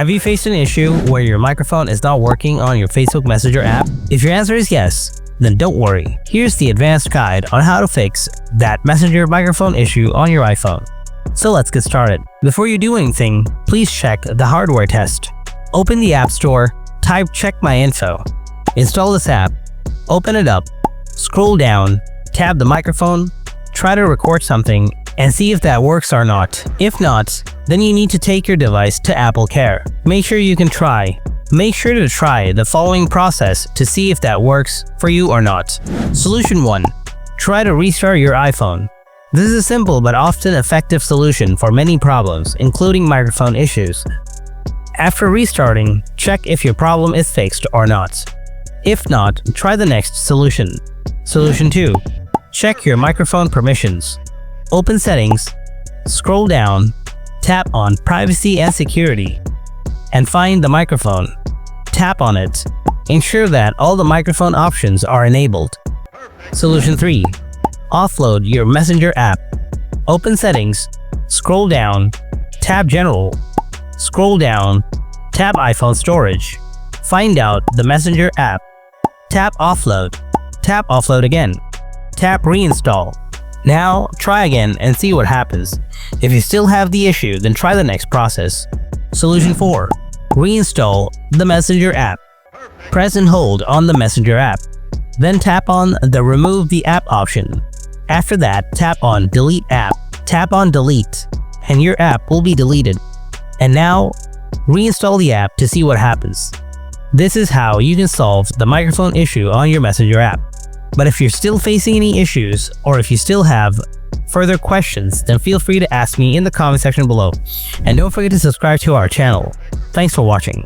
Have you faced an issue where your microphone is not working on your Facebook Messenger app? If your answer is yes, then don't worry. Here's the advanced guide on how to fix that Messenger microphone issue on your iPhone. So let's get started. Before you do anything, please check the hardware test. Open the App Store, type Check My Info. Install this app, open it up, scroll down, tap the microphone, try to record something, and see if that works or not. If not, then you need to take your device to Apple Care. Make sure you can try. Make sure to try the following process to see if that works for you or not. Solution 1. Try to restart your iPhone. This is a simple but often effective solution for many problems, including microphone issues. After restarting, check if your problem is fixed or not. If not, try the next solution. Solution 2. Check your microphone permissions. Open Settings, scroll down, tap on Privacy and Security, and find the microphone. Tap on it. Ensure that all the microphone options are enabled. Solution 3. Offload your Messenger app. Open Settings, scroll down, tap General, scroll down, tap iPhone Storage. Find out the Messenger app. Tap Offload. Tap Offload again. Tap Reinstall. Now, try again and see what happens. If you still have the issue, then try the next process. Solution 4. Reinstall the Messenger app. Press and hold on the Messenger app. Then tap on the Remove the App option. After that, tap on Delete App. Tap on Delete, and your app will be deleted. And now, reinstall the app to see what happens. This is how you can solve the microphone issue on your Messenger app. But if you're still facing any issues, or if you still have further questions, then feel free to ask me in the comment section below. And don't forget to subscribe to our channel. Thanks for watching.